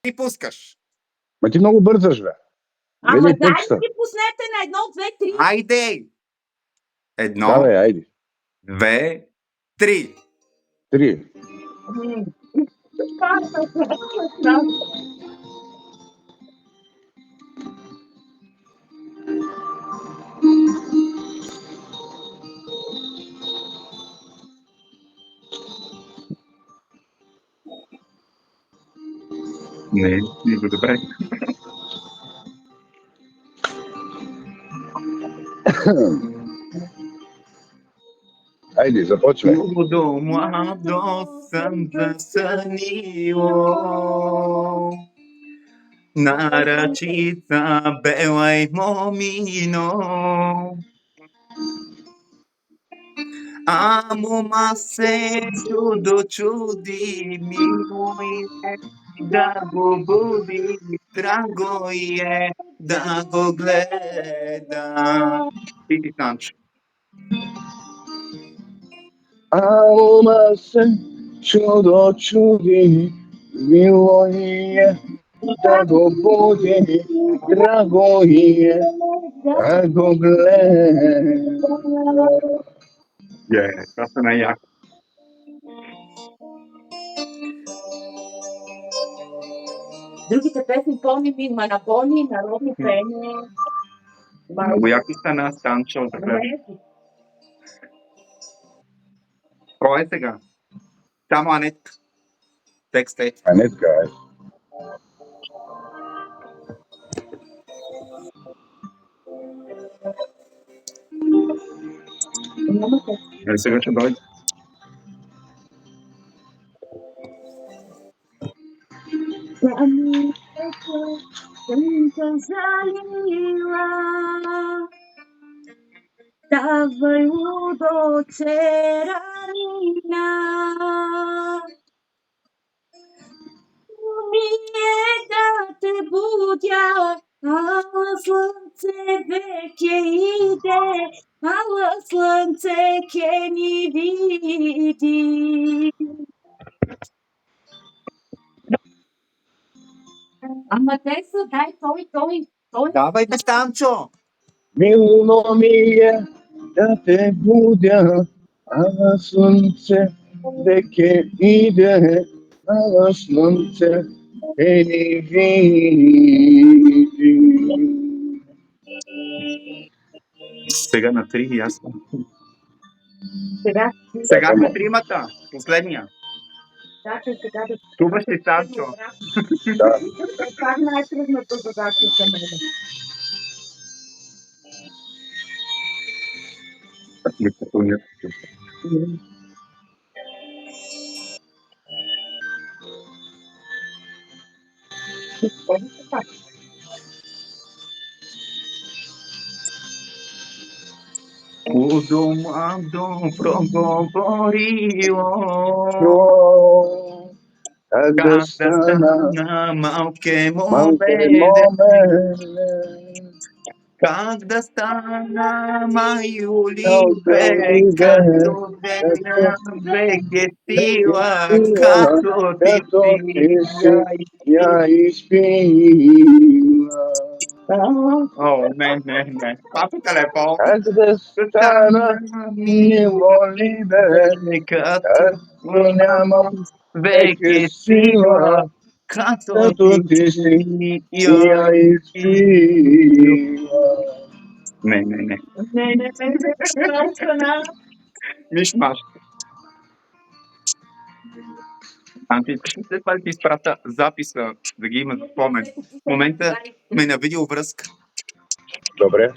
Ти пускаш. Ма ти много бързаш, бе. Ама Гледай дай текста. ми пуснете на 1, 2, 3. Айде! Едно, Да, бе, айде. 2, 3. 3. Не, добре. Айде, започвай. Чудо младо съм засънило, на ръчица бела и момино. А мома се чудо чуди, мило е да го буди, драго е да го гледа. Ти ти, Санчо. Алма се чудо чуди, мило е да го буди, драго е да го гледа. Това са най-яко. Другите песни помни ми, ма на Бони, народно пение. Много яки стана, Станчо. Кой е сега? Само Анет. Текст е. Анетка, айде. Сега ще дойде. Давай лудо черанина, умие да те будя, ала слънце веќе иде, ала слънце ке ни види. Ама те са, дай той. Давай бе, Станчо! Мило ми е да те будя, а слънце веќе иде, а слънце е ни види. Сега на 3, ясно. Сега. Сега сме тримата. Последния. Да, сега да... Чуваш ли, Станчо? Да. Това е най-трудната задача за мен. Удумадо проговорило, Как да как да стана стана малке малке момене, момент, как да стана майоли бе, Оливе, като като деня веќе веќе сила, сила, като ти като ти си си ја изпила. О, не. Папа телефон. Как да стана милоливе, Като като нямам веќе веќе сила, сила, като като ти ти си си ја изпила. Не. Миш-маш. След това да ти изпрата записа, да ги има за спомен. В момента сме на видеовръзка. Добре.